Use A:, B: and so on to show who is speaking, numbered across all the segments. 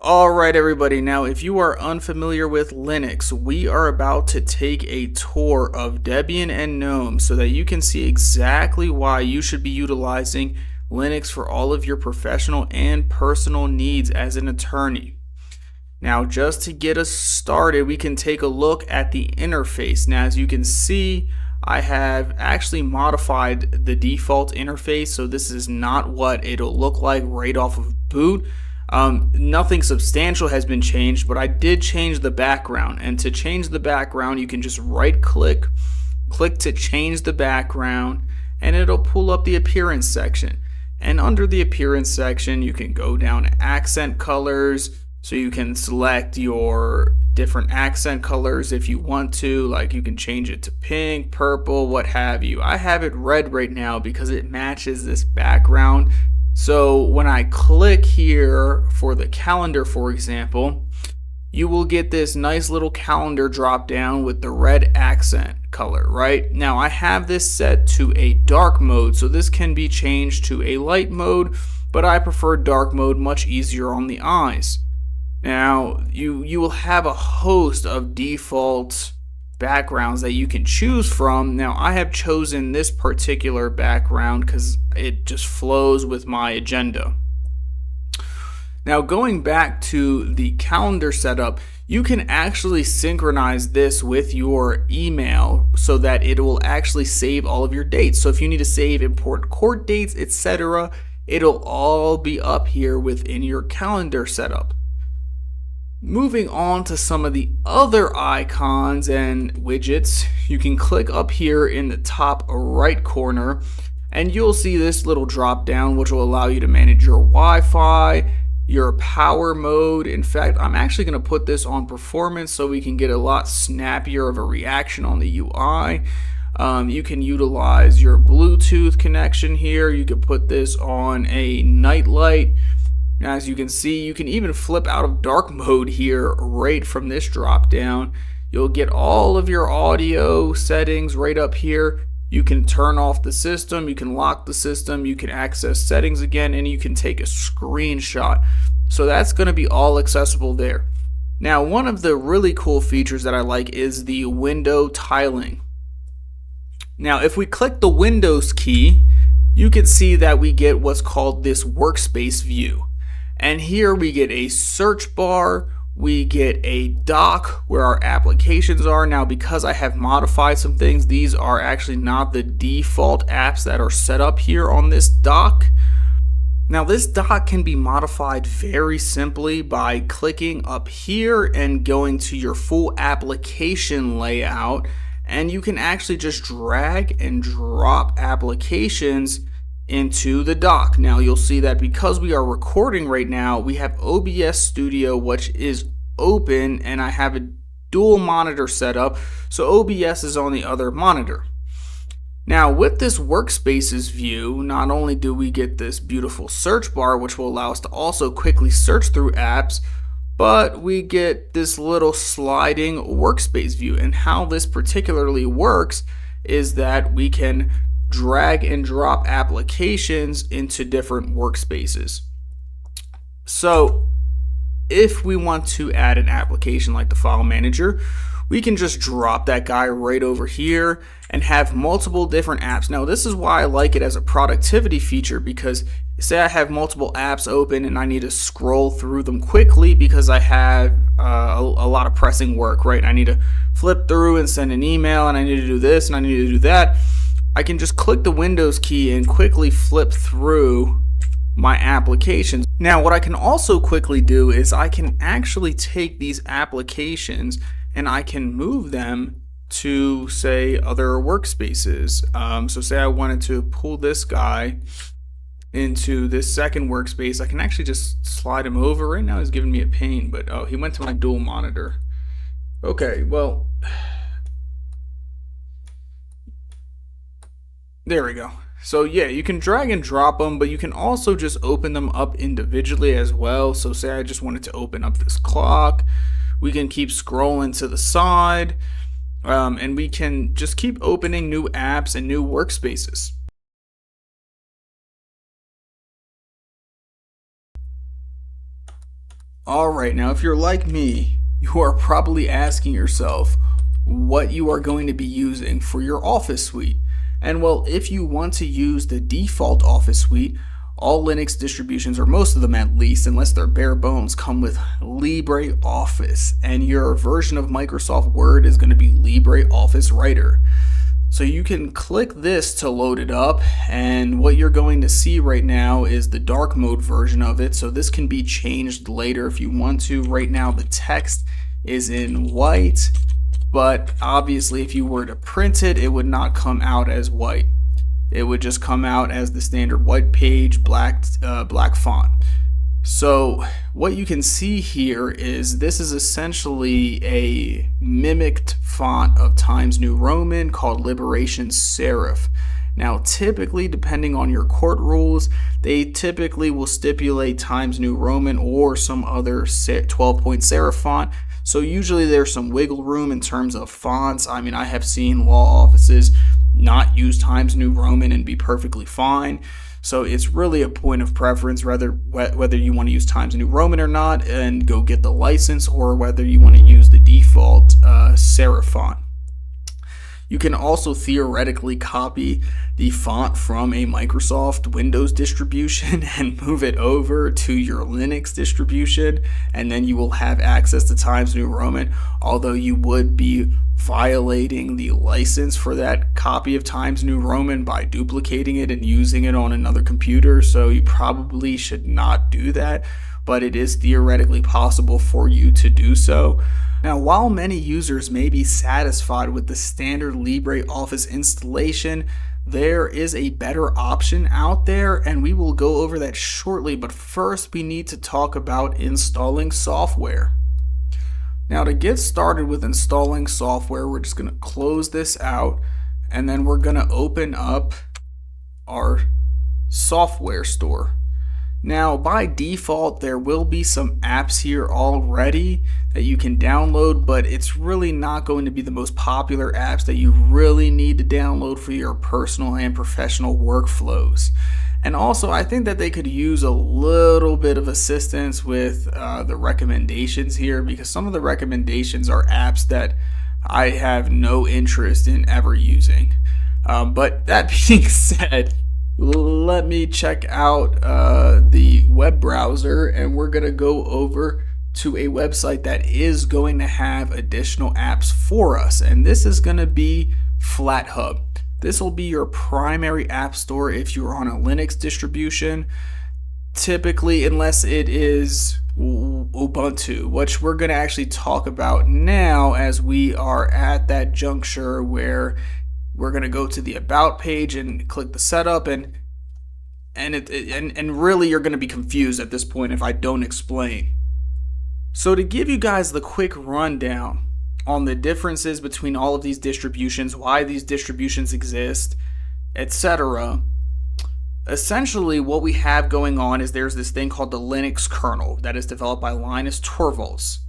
A: Alright everybody, now if you are unfamiliar with Linux, we are about to take a tour of Debian and GNOME so that you can see exactly why you should be utilizing Linux for all of your professional and personal needs as an attorney. Now just to get us started, we can take a look at the interface. Now as you can see, I have actually modified the default interface, so this is not what it'll look like right off of boot. Nothing substantial has been changed, but I did change the background, and to change the background you can just right click to change the background, and it'll pull up the appearance section. And under the appearance section you can go down to accent colors, so you can select your different accent colors if you want to, like you can change it to pink, purple, what have you. I have it red right now because it matches this background. So when I click here for the calendar, for example, you will get this nice little calendar drop down with the red accent color, right? Now I have this set to a dark mode, so this can be changed to a light mode, but I prefer dark mode, much easier on the eyes. Now you will have a host of default backgrounds that you can choose from. Now I have chosen this particular background because it just flows with my agenda. Now going back to the calendar setup, you can actually synchronize this with your email so that it will actually save all of your dates. So if you need to save important court dates, etc., it'll all be up here within your calendar setup. Moving on to some of the other icons and widgets, you can click up here in the top right corner and you'll see this little drop down which will allow you to manage your Wi-Fi, your power mode. In fact, I'm actually going to put this on performance so we can get a lot snappier of a reaction on the UI. You can utilize your Bluetooth connection here. You can put this on a nightlight. As you can see, you can even flip out of dark mode here right from this drop down. You'll get all of your audio settings right up here. You can turn off the system, you can lock the system, you can access settings again, and you can take a screenshot. So that's going to be all accessible there. Now one of the really cool features that I like is the window tiling. Now if we click the Windows key, you can see that we get what's called this workspace view. And here we get a search bar, we get a dock where our applications are. Now because I have modified some things, these are actually not the default apps that are set up here on this dock. Now this dock can be modified very simply by clicking up here and going to your full application layout, and you can actually just drag and drop applications into the dock. Now you'll see that because we are recording right now, we have OBS Studio which is open, and I have a dual monitor setup, so OBS is on the other monitor. Now with this workspaces view, not only do we get this beautiful search bar which will allow us to also quickly search through apps, but we get this little sliding workspace view. And how this particularly works is that we can drag and drop applications into different workspaces. So if we want to add an application like the file manager, we can just drop that guy right over here and have multiple different apps. Now this is why I like it as a productivity feature, because say I have multiple apps open and I need to scroll through them quickly because I have a lot of pressing work, right? I need to flip through and send an email, and I need to do this and I need to do that. I can just click the Windows key and quickly flip through my applications. Now what I can also quickly do is I can actually take these applications and I can move them to, say, other workspaces. So say I wanted to pull this guy into this second workspace, I can actually just slide him over. Right now he's giving me a pain, but oh, he went to my dual monitor. Okay, well, there we go. So yeah, you can drag and drop them, but you can also just open them up individually as well. So say I just wanted to open up this clock, we can keep scrolling to the side, and we can just keep opening new apps and new workspaces. Alright, now if you're like me, you are probably asking yourself what you are going to be using for your Office suite. And well, if you want to use the default Office suite, all Linux distributions, or most of them at least, unless they're bare bones, come with LibreOffice. And your version of Microsoft Word is going to be LibreOffice Writer. So you can click this to load it up, and what you're going to see right now is the dark mode version of it. So this can be changed later if you want to. Right now the text is in white, but obviously if you were to print it, it would not come out as white. It would just come out as the standard white page, black font. So what you can see here is this is essentially a mimicked font of Times New Roman called Liberation Serif. Now typically, depending on your court rules, they typically will stipulate Times New Roman or some other 12-point serif font. So usually there's some wiggle room in terms of fonts. I mean, I have seen law offices not use Times New Roman and be perfectly fine. So it's really a point of preference, whether you want to use Times New Roman or not and go get the license, or whether you want to use the default serif font. You can also theoretically copy the font from a Microsoft Windows distribution and move it over to your Linux distribution, and then you will have access to Times New Roman, although you would be violating the license for that copy of Times New Roman by duplicating it and using it on another computer, so you probably should not do that, but it is theoretically possible for you to do so. Now, while many users may be satisfied with the standard LibreOffice installation, there is a better option out there, and we will go over that shortly, but first we need to talk about installing software. Now, to get started with installing software, we're just going to close this out, and then we're going to open up our software store. Now, by default, there will be some apps here already that you can download, but it's really not going to be the most popular apps that you really need to download for your personal and professional workflows. And also, I think that they could use a little bit of assistance with the recommendations here, because some of the recommendations are apps that I have no interest in ever using. But that being said, let me check out the web browser, and we're going to go over to a website that is going to have additional apps for us, and this is going to be FlatHub. This will be your primary app store if you're on a Linux distribution, typically, unless it is Ubuntu, which we're going to actually talk about now as we are at that juncture where we're going to go to the About page and click the Setup, and really you're going to be confused at this point if I don't explain. So to give you guys the quick rundown on the differences between all of these distributions, why these distributions exist, etc. Essentially what we have going on is there's this thing called the Linux kernel that is developed by Linus Torvalds.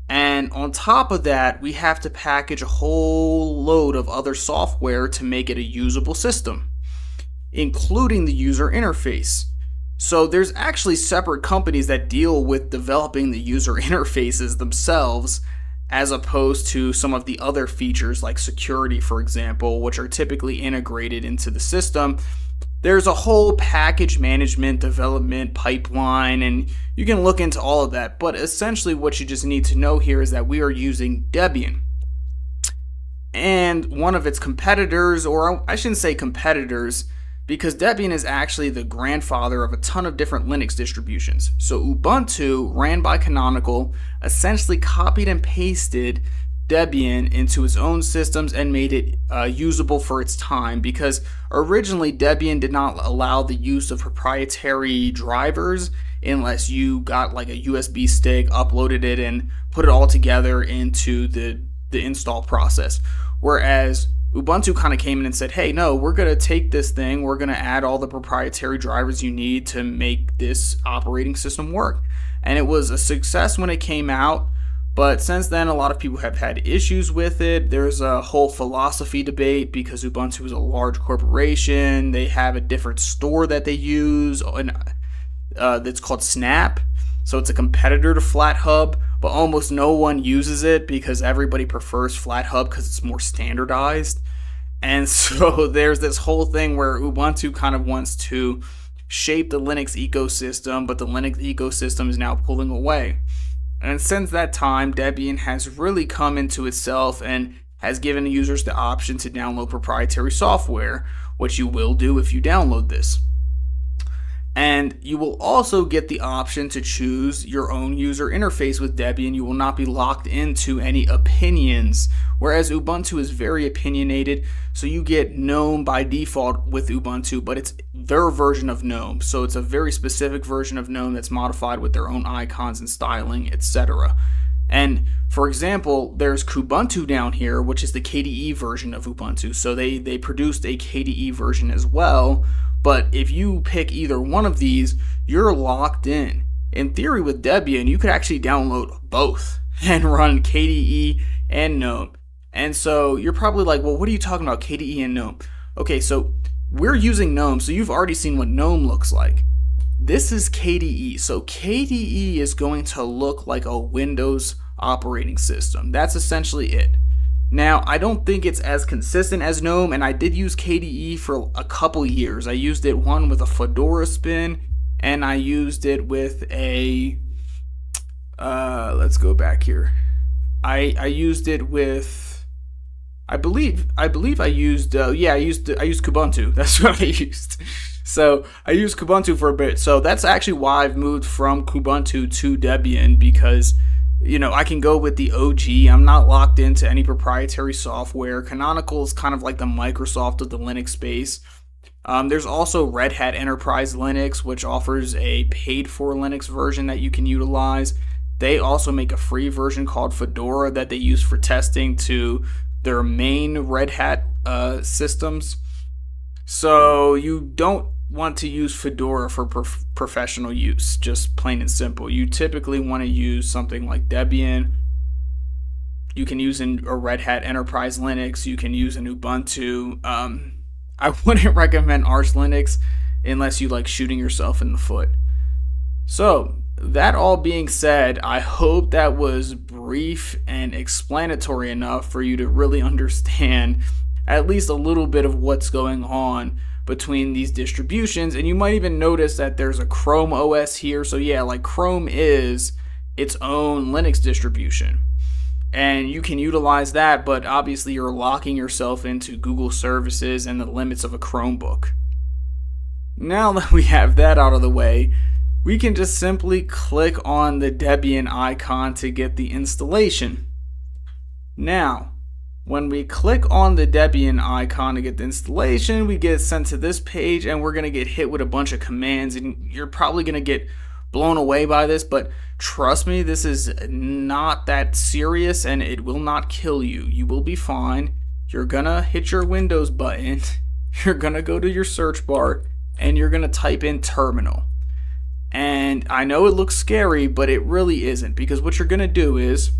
A: And on top of that, we have to package a whole load of other software to make it a usable system, including the user interface. So there's actually separate companies that deal with developing the user interfaces themselves, as opposed to some of the other features like security, for example, which are typically integrated into the system. There's a whole package management development pipeline, and you can look into all of that, but essentially what you just need to know here is that we are using Debian. And one of its competitors, or I shouldn't say competitors, because Debian is actually the grandfather of a ton of different Linux distributions. So Ubuntu, ran by Canonical, essentially copied and pasted Debian into its own systems and made it usable for its time, because originally Debian did not allow the use of proprietary drivers unless you got like a USB stick, uploaded it, and put it all together into the install process. Whereas Ubuntu kind of came in and said, hey, no, we're going to take this thing, we're going to add all the proprietary drivers you need to make this operating system work. And it was a success when it came out, but since then a lot of people have had issues with it. There's a whole philosophy debate because Ubuntu is a large corporation. They have a different store that they use, and that's called Snap. So it's a competitor to FlatHub, but almost no one uses it because everybody prefers FlatHub because it's more standardized. And so there's this whole thing where Ubuntu kind of wants to shape the Linux ecosystem, but the Linux ecosystem is now pulling away. And since that time, Debian has really come into itself and has given users the option to download proprietary software, which you will do if you download this. And you will also get the option to choose your own user interface with Debian. You will not be locked into any opinions, whereas Ubuntu is very opinionated. So you get GNOME by default with Ubuntu, but it's their version of GNOME. So it's a very specific version of GNOME that's modified with their own icons and styling, etc. And for example, there's Kubuntu down here, which is the KDE version of Ubuntu. So they produced a KDE version as well. But if you pick either one of these, you're locked in. In theory, with Debian, you could actually download both and run KDE and GNOME. And so you're probably like, well, what are you talking about, KDE and GNOME? Okay, so we're using GNOME, so you've already seen what GNOME looks like. This is KDE. So KDE is going to look like a Windows operating system. That's essentially it. Now, I don't think it's as consistent as GNOME, and I did use KDE for a couple years. I used it one with a Fedora spin, and I used it with a, let's go back here. I used it with, I believe I used, I used Kubuntu. That's what I used. So I used Kubuntu for a bit. So that's actually why I've moved from Kubuntu to Debian, because I can go with the OG. I'm not locked into any proprietary software. Canonical is kind of like the Microsoft of the Linux space. There's also Red Hat Enterprise Linux, which offers a paid-for Linux version that you can utilize. They also make a free version called Fedora that they use for testing to their main Red Hat systems. So you don't want to use Fedora for professional use, just plain and simple. You typically want to use something like Debian. You can use a Red Hat Enterprise Linux. You can use an Ubuntu. I wouldn't recommend Arch Linux unless you like shooting yourself in the foot. So that all being said, I hope that was brief and explanatory enough for you to really understand at least a little bit of what's going on between these distributions. And you might even notice that there's a Chrome OS here. So yeah, like Chrome is its own Linux distribution, and you can utilize that, but obviously you're locking yourself into Google services and the limits of a Chromebook. Now that we have that out of the way, we can just simply click on the Debian icon to get the installation. Now, when we click on the Debian icon to get the installation, we get sent to this page, and we're going to get hit with a bunch of commands, and you're probably going to get blown away by this, but trust me, this is not that serious, and it will not kill you. You will be fine. You're going to hit your Windows button, you're going to go to your search bar, and you're going to type in terminal. And I know it looks scary, but it really isn't, because what you're going to do is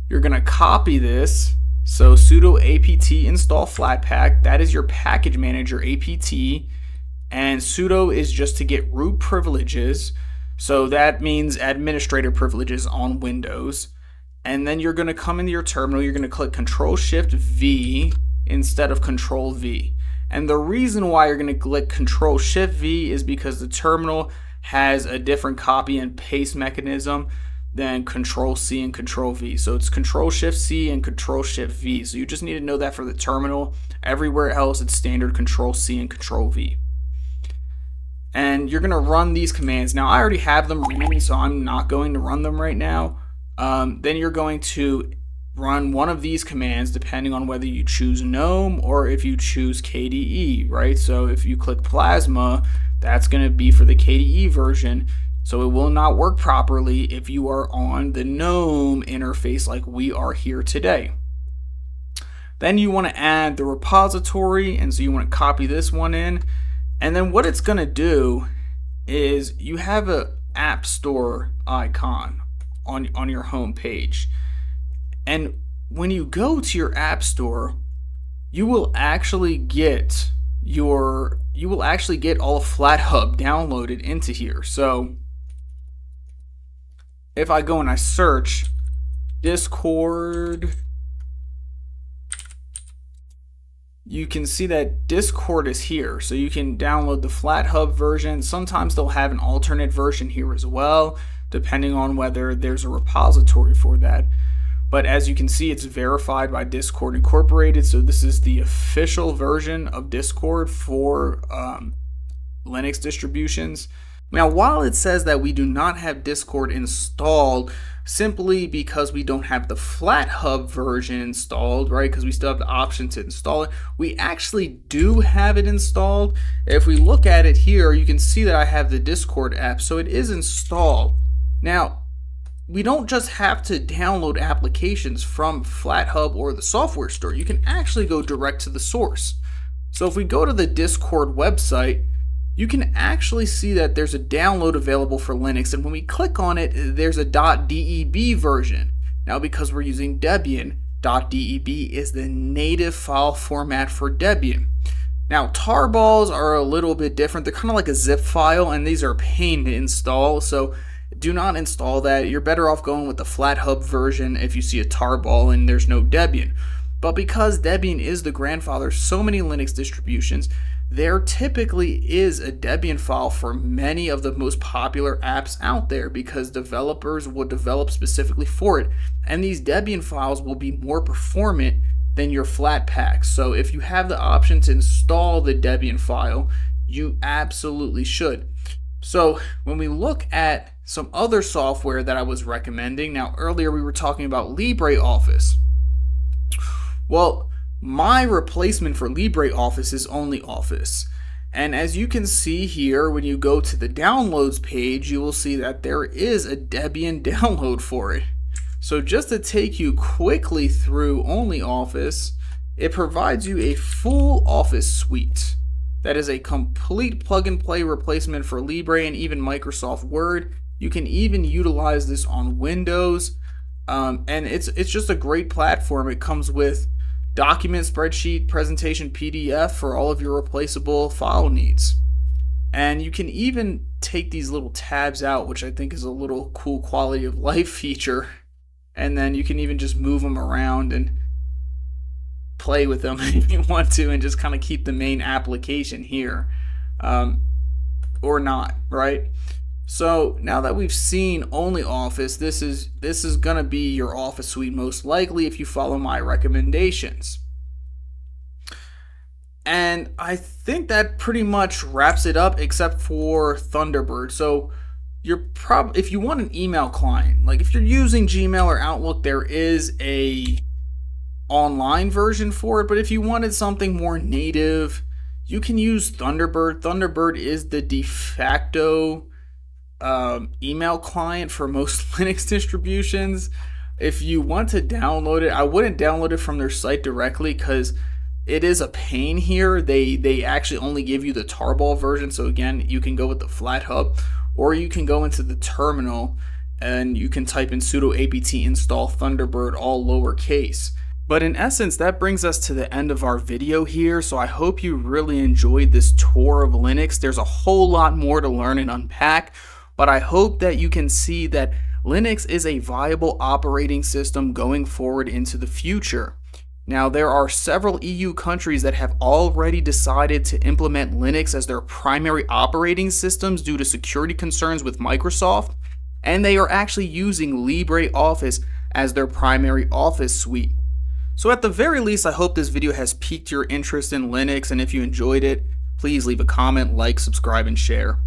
A: you're going to copy this. So sudo apt install flatpak, that is your package manager apt, and sudo is just to get root privileges, so that means administrator privileges on Windows. And then you're going to come into your terminal, you're going to click Control-Shift-V instead of Control-V. And the reason why you're going to click Control-Shift-V is because the terminal has a different copy and paste mechanism than Control-C and Control-V. So it's Control-Shift-C and Control-Shift-V. So you just need to know that for the terminal. Everywhere else, it's standard Control-C and Control-V. And you're going to run these commands. Now, I already have them running, so I'm not going to run them right now. Then you're going to run one of these commands depending on whether you choose GNOME or if you choose KDE, right? So if you click Plasma, that's going to be for the KDE version. So it will not work properly if you are on the GNOME interface like we are here today. Then you want to add the repository, and so you want to copy this one in. And then what it's going to do is you have an App Store icon on your home page. And when you go to your App Store, you will actually get all of FlatHub downloaded into here. So if I go and I search Discord, you can see that Discord is here. So you can download the FlatHub version. Sometimes they'll have an alternate version here as well, depending on whether there's a repository for that. But as you can see, it's verified by Discord Incorporated. So this is the official version of Discord for Linux distributions. Now, while it says that we do not have Discord installed simply because we don't have the FlatHub version installed, right? Because we still have the option to install it. We actually do have it installed. If we look at it here, you can see that I have the Discord app, so it is installed. Now, we don't just have to download applications from FlatHub or the software store. You can actually go direct to the source. So if we go to the Discord website, you can actually see that there's a download available for Linux, and when we click on it, there's a .deb version. Now, because we're using Debian, .deb is the native file format for Debian. Now, tarballs are a little bit different. They're kind of like a zip file, and these are a pain to install, so do not install that. You're better off going with the FlatHub version if you see a tarball and there's no Debian. But because Debian is the grandfather of so many Linux distributions, there typically is a Debian file for many of the most popular apps out there because developers will develop specifically for it. And these Debian files will be more performant than your Flatpak. So if you have the option to install the Debian file, you absolutely should. So when we look at some other software that I was recommending, now earlier we were talking about LibreOffice. Well, my replacement for LibreOffice is OnlyOffice. And as you can see here, when you go to the downloads page, you will see that there is a Debian download for it. So just to take you quickly through OnlyOffice, it provides you a full Office suite. That is a complete plug-and-play replacement for Libre and even Microsoft Word. You can even utilize this on Windows, and it's just a great platform. It comes with document, spreadsheet, presentation, PDF for all of your replaceable file needs. And you can even take these little tabs out, which I think is a little cool quality of life feature, and then you can even just move them around and play with them if you want to, and just kind of keep the main application here, or not, right? So now that we've seen OnlyOffice, this is gonna be your Office suite most likely if you follow my recommendations. And I think that pretty much wraps it up, except for Thunderbird. So if you want an email client, like if you're using Gmail or Outlook, there is a online version for it, but if you wanted something more native, you can use Thunderbird. Thunderbird is the de facto email client for most Linux distributions. If you want to download it, I wouldn't download it from their site directly because it is a pain here. They actually only give you the tarball version, so again, you can go with the FlatHub, or you can go into the terminal and you can type in sudo apt install Thunderbird all lowercase. But in essence, that brings us to the end of our video here, so I hope you really enjoyed this tour of Linux. There's a whole lot more to learn and unpack, but I hope that you can see that Linux is a viable operating system going forward into the future. Now, there are several EU countries that have already decided to implement Linux as their primary operating systems due to security concerns with Microsoft, and they are actually using LibreOffice as their primary Office suite. So at the very least, I hope this video has piqued your interest in Linux, and if you enjoyed it, please leave a comment, like, subscribe, and share.